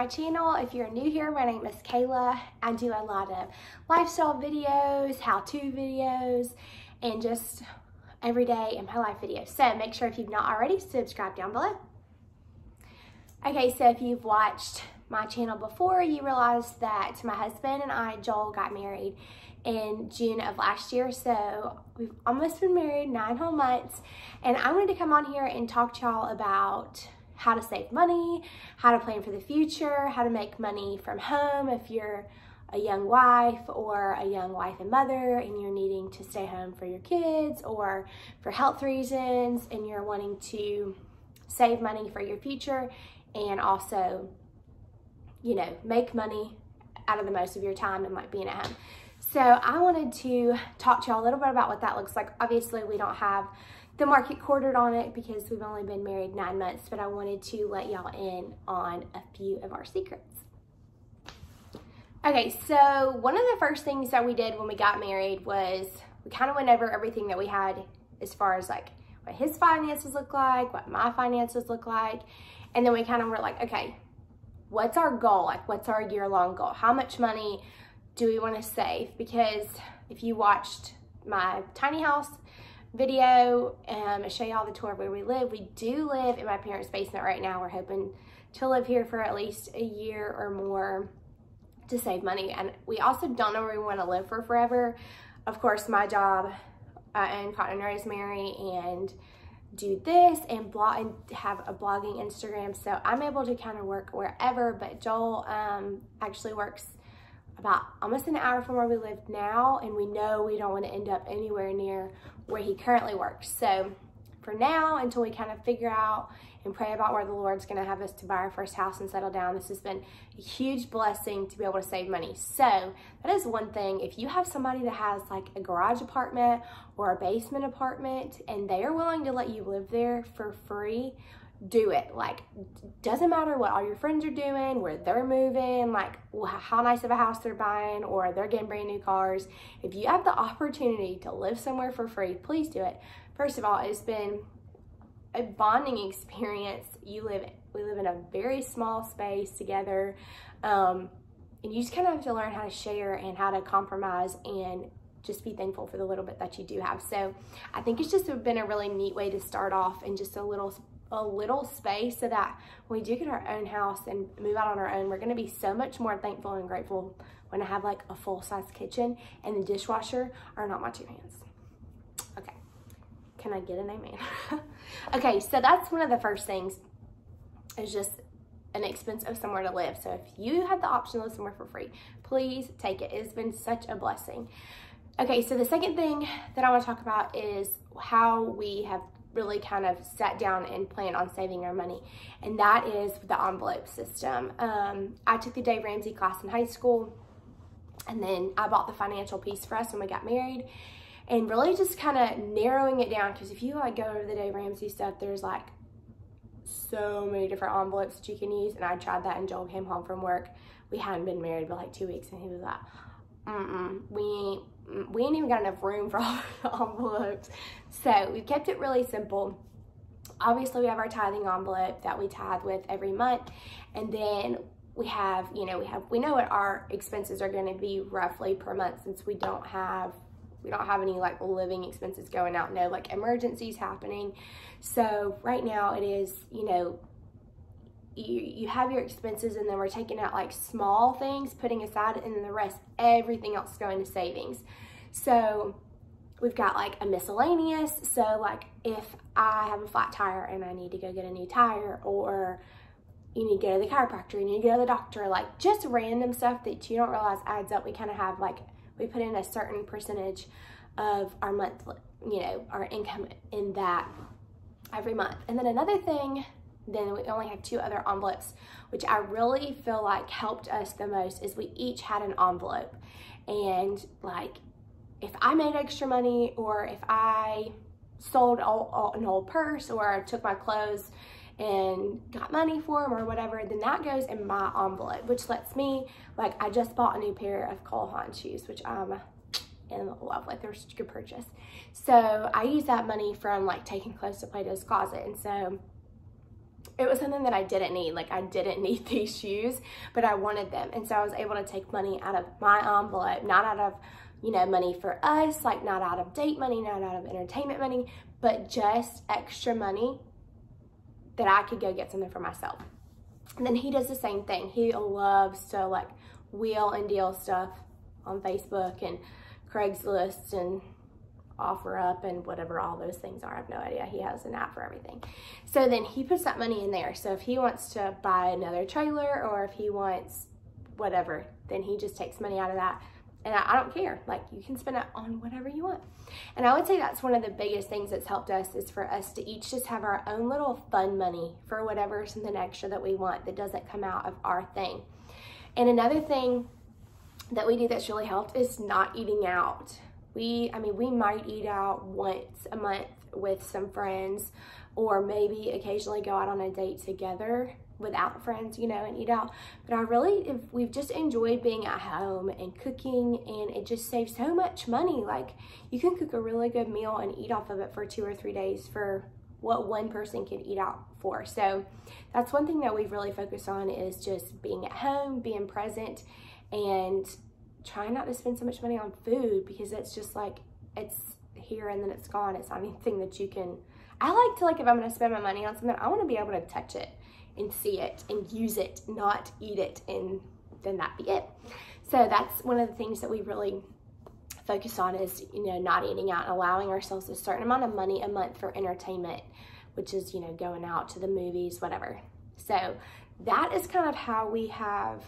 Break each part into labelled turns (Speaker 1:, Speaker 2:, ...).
Speaker 1: my channel. If you're new here, my name is Kayla. I do a lot of lifestyle videos, how-to videos, and just everyday in my life videos. So make sure if you've not already, subscribe down below. Okay, so if you've watched my channel before, you realize that my husband and I, Joel, got married in June of last year. So we've almost been married 9 whole months, and I wanted to come on here and talk to y'all about how to save money, how to plan for the future, how to make money from home if you're a young wife or a young wife and mother and you're needing to stay home for your kids or for health reasons and you're wanting to save money for your future and also, you know, make money out of the most of your time and like being at home. So I wanted to talk to y'all a little bit about what that looks like. Obviously, we don't have the market quartered on it because we've only been married 9 months, but I wanted to let y'all in on a few of our secrets. Okay, so one of the first things that we did when we got married was we kind of went over everything that we had as far as like what his finances look like, what my finances look like, and then we kind of were like, okay, what's our goal? Like, what's our year-long goal? How much money do we want to save? Because if you watched my tiny house video, I show you all the tour of where we live. We do live in my parents' basement right now. We're hoping to live here for at least a year or more to save money. And we also don't know where we want to live for forever. Of course, my job in Cotton and Rosemary and do this and blog and have a blogging Instagram. So I'm able to kind of work wherever, but Joel actually works about almost an hour from where we live now, and we know we don't want to end up anywhere near where he currently works. So for now, until we kind of figure out and pray about where the Lord's going to have us to buy our first house and settle down, this has been a huge blessing to be able to save money. So that is one thing. If you have somebody that has like a garage apartment or a basement apartment and they are willing to let you live there for free, do it. Like, doesn't matter what all your friends are doing, where they're moving, like how nice of a house they're buying, or they're getting brand new cars. If you have the opportunity to live somewhere for free, please do it. First of all, it's been a bonding experience. We live in a very small space together, and you just kind of have to learn how to share and how to compromise and just be thankful for the little bit that you do have. So I think it's just been a really neat way to start off in just a little space, so that when we do get our own house and move out on our own, we're going to be so much more thankful and grateful when I have like a full-size kitchen and the dishwasher are not my 2 hands. Okay, can I get an amen? Okay, so that's one of the first things, is just an expense of somewhere to live. So if you have the option to live somewhere for free, please take it. It's been such a blessing. Okay, so the second thing that I want to talk about is how we have really kind of sat down and planned on saving our money, and that is the envelope system. I took the Dave Ramsey class in high school, and then I bought the financial piece for us when we got married, and really just kind of narrowing it down, because if you like go over the Dave Ramsey stuff, there's like so many different envelopes that you can use, and I tried that, and Joel came home from work. We hadn't been married for like 2 weeks, and he was like, we ain't even got enough room for all the envelopes. So we kept it really simple. Obviously, we have our tithing envelope that we tithe with every month, and then we have, we know what our expenses are going to be roughly per month, since we don't have any like living expenses going out, no like emergencies happening. So right now it is, you have your expenses, and then we're taking out like small things, putting aside, and then the rest, everything else is going to savings. So we've got like a miscellaneous. So like if I have a flat tire and I need to go get a new tire, or you need to go to the chiropractor, you need to go to the doctor, like just random stuff that you don't realize adds up. We kind of have like, we put in a certain percentage of our month, our income in that every month. And then another thing, then we only have 2 other envelopes, which I really feel like helped us the most, is we each had an envelope. And like, if I made extra money, or if I sold an old purse, or took my clothes and got money for them or whatever, then that goes in my envelope, which lets me, like, I just bought a new pair of Cole Haan shoes, which I'm in love with. They're such a good purchase. So I use that money from like taking clothes to Plato's Closet. And so it was something that I didn't need. Like, I didn't need these shoes, but I wanted them. And so I was able to take money out of my envelope, not out of, you know, money for us, like not out of date money, not out of entertainment money, but just extra money that I could go get something for myself. And then he does the same thing. He loves to like wheel and deal stuff on Facebook and Craigslist and OfferUp and whatever all those things are. I have no idea. He has an app for everything. So then he puts that money in there. So if he wants to buy another trailer or if he wants whatever, then he just takes money out of that. And I don't care. Like, you can spend it on whatever you want. And I would say that's one of the biggest things that's helped us, is for us to each just have our own little fun money for whatever, something extra that we want that doesn't come out of our thing. And another thing that we do that's really helped is not eating out. We might eat out once a month with some friends, or maybe occasionally go out on a date together without friends, you know, and eat out. But we've just enjoyed being at home and cooking, and it just saves so much money. Like, you can cook a really good meal and eat off of it for 2 or 3 days for what one person can eat out for. So that's one thing that we've really focused on, is just being at home, being present, and trying not to spend so much money on food, because it's just like, it's here and then it's gone. It's not anything that you can, I like to, like, if I'm going to spend my money on something, I want to be able to touch it and see it and use it, not eat it, and then that be it. So that's one of the things that we really focus on, is, you know, not eating out and allowing ourselves a certain amount of money a month for entertainment, which is, you know, going out to the movies, whatever. So that is kind of how we have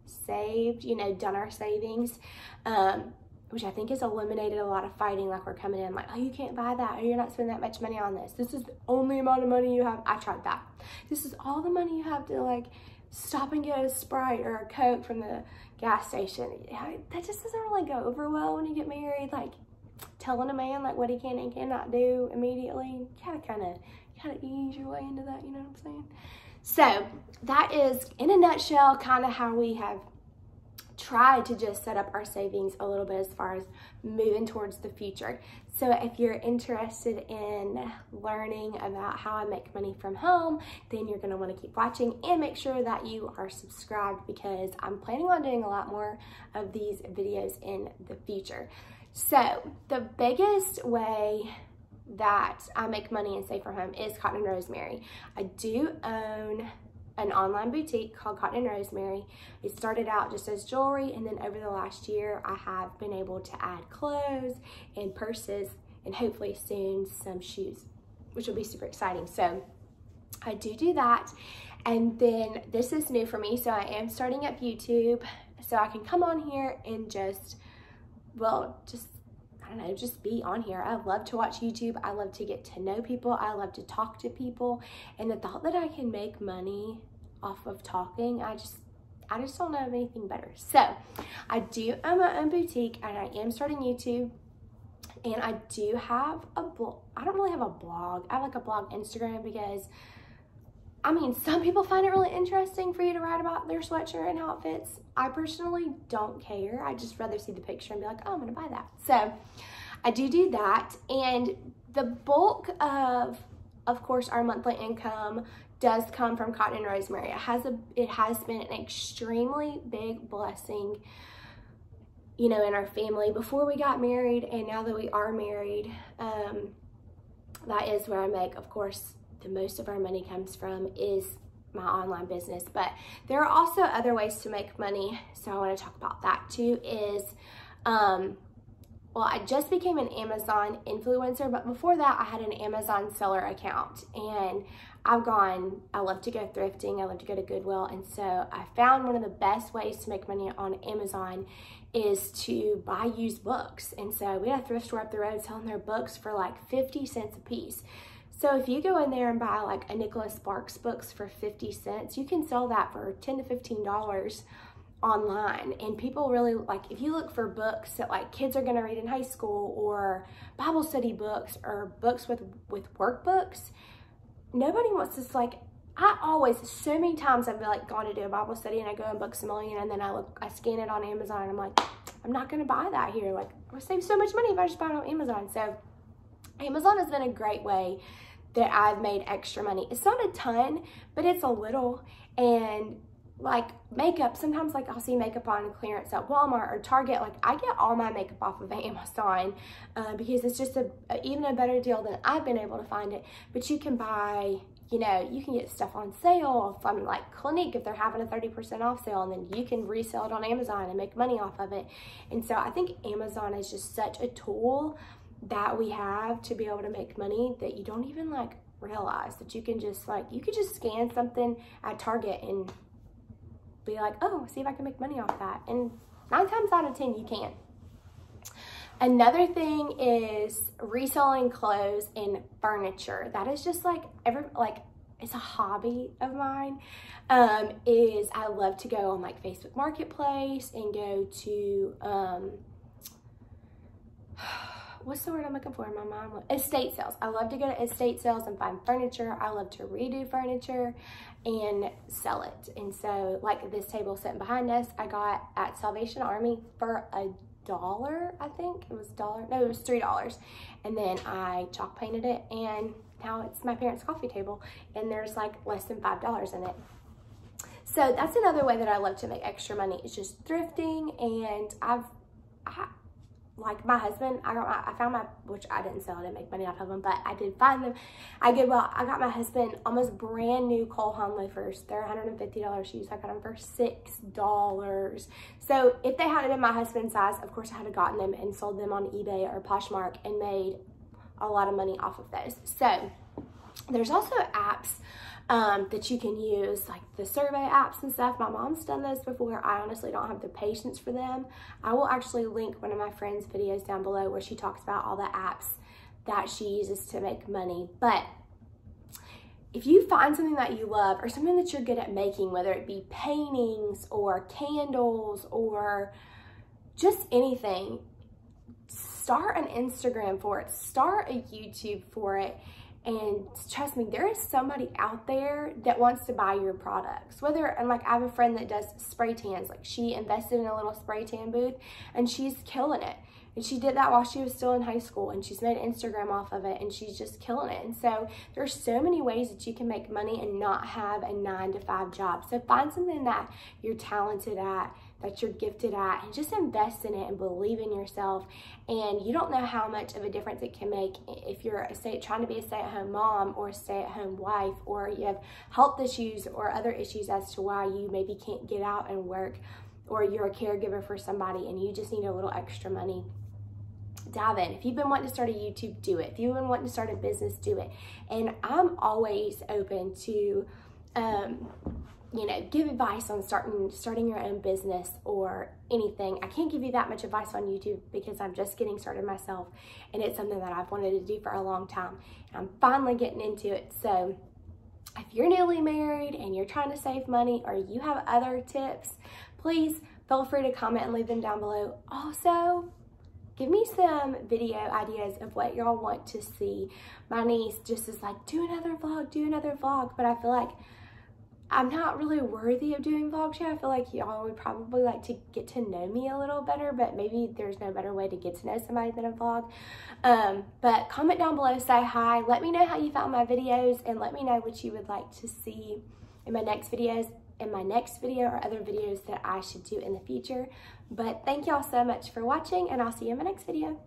Speaker 1: saved, you know, done our savings, which I think has eliminated a lot of fighting. Like, we're coming in like, oh, you can't buy that, or you're not spending that much money on this. This is the only amount of money you have. I tried that. This is all the money you have to, like, stop and get a Sprite or a Coke from the gas station. Yeah, that just doesn't really go over well when you get married. Like, telling a man like what he can and cannot do immediately. You gotta kind of ease your way into that, you know what I'm saying? So that is, in a nutshell, kind of how we have tried to just set up our savings a little bit as far as moving towards the future. So if you're interested in learning about how I make money from home, then you're going to want to keep watching, and make sure that you are subscribed, because I'm planning on doing a lot more of these videos in the future. So the biggest way that I make money and save from home is Cotton and Rosemary. I do own an online boutique called Cotton and Rosemary. It started out just as jewelry, and then over the last year I have been able to add clothes and purses, and hopefully soon some shoes, which will be super exciting. So I do that. And then this is new for me, so I am starting up YouTube, so I can come on here and just I don't know, just be on here. I love to watch YouTube. I love to get to know people. I love to talk to people. And the thought that I can make money off of talking, I just don't know of anything better. So I do own my own boutique, and I am starting YouTube. And I do have a blog. I don't really have a blog. I have like a blog Instagram, because I mean, some people find it really interesting for you to write about their sweatshirt and how it fits. I personally don't care. I just rather see the picture and be like, oh, I'm gonna buy that. So I do that. And the bulk of course, our monthly income does come from Cotton and Rosemary. It has been an extremely big blessing, you know, in our family before we got married, and now that we are married. That is where I make, of course, the most of our money comes from, is my online business. But there are also other ways to make money, so I want to talk about that too. Is well, I just became an Amazon influencer, but before that I had an Amazon seller account, and I love to go thrifting, I love to go to Goodwill, and so I found one of the best ways to make money on Amazon is to buy used books. And so we had a thrift store up the road selling their books for like 50 cents a piece. So if you go in there and buy like a Nicholas Sparks books for 50 cents, you can sell that for $10 to $15 online. And people really, like, if you look for books that like kids are going to read in high school, or Bible study books, or books with workbooks, nobody wants this. Like, I always, so many times I've been like gone to do a Bible study, and I go in Books A Million, and then I scan it on Amazon, and I'm like, I'm not going to buy that here. Like, I would save so much money if I just buy it on Amazon. So Amazon has been a great way that I've made extra money. It's not a ton, but it's a little. And like makeup, sometimes like I'll see makeup on clearance at Walmart or Target. Like I get all my makeup off of Amazon because it's just even a better deal than I've been able to find it. But you can buy, you know, you can get stuff on sale from like Clinique if they're having a 30% off sale, and then you can resell it on Amazon and make money off of it. And so I think Amazon is just such a tool that we have to be able to make money that you don't even like realize that you can just like, you could just scan something at Target and be like, oh, see if I can make money off that. And 9 times out of 10, you can. Another thing is reselling clothes and furniture. That is just like, it's a hobby of mine. Is I love to go on like Facebook Marketplace and go to, what's the word I'm looking for in my mind? Estate sales. I love to go to estate sales and find furniture. I love to redo furniture and sell it. And so like this table sitting behind us, I got at Salvation Army for $1, I think. It was $1. No, it was $3. And then I chalk painted it, and now it's my parents' coffee table, and there's like less than $5 in it. So that's another way that I love to make extra money. It's just thrifting. And like my husband, I found my, which I didn't sell, I didn't make money off of them, but I did find them. I got my husband almost brand new Cole Haan loafers. They're $150 shoes. I got them for $6. So if they hadn't been my husband's size, of course I had gotten them and sold them on eBay or Poshmark and made a lot of money off of those. So there's also apps that you can use, like the survey apps and stuff. My mom's done those before. I honestly don't have the patience for them. I will actually link one of my friend's videos down below where she talks about all the apps that she uses to make money. But if you find something that you love or something that you're good at making, whether it be paintings or candles or just anything, start an Instagram for it, start a YouTube for it. And trust me, there is somebody out there that wants to buy your products. And like I have a friend that does spray tans. Like she invested in a little spray tan booth and she's killing it. And she did that while she was still in high school, and she's made Instagram off of it, and she's just killing it. And so there's so many ways that you can make money and not have a 9-to-5 job. So find something that you're talented at, that you're gifted at, and just invest in it and believe in yourself. And you don't know how much of a difference it can make if you're trying to be a stay-at-home mom or a stay-at-home wife, or you have health issues or other issues as to why you maybe can't get out and work, or you're a caregiver for somebody and you just need a little extra money. Dive in. If you've been wanting to start a YouTube, do it. If you've been wanting to start a business, do it. And I'm always open to, you know, give advice on starting your own business or anything. I can't give you that much advice on YouTube because I'm just getting started myself, and it's something that I've wanted to do for a long time. And I'm finally getting into it. So if you're newly married and you're trying to save money, or you have other tips, please feel free to comment and leave them down below. Also, give me some video ideas of what y'all want to see. My niece just is like, do another vlog, but I feel like I'm not really worthy of doing vlogs yet. I feel like y'all would probably like to get to know me a little better, but maybe there's no better way to get to know somebody than a vlog. But comment down below, say hi, let me know how you found my videos, and let me know what you would like to see in my next video or other videos that I should do in the future. But thank y'all so much for watching, and I'll see you in my next video.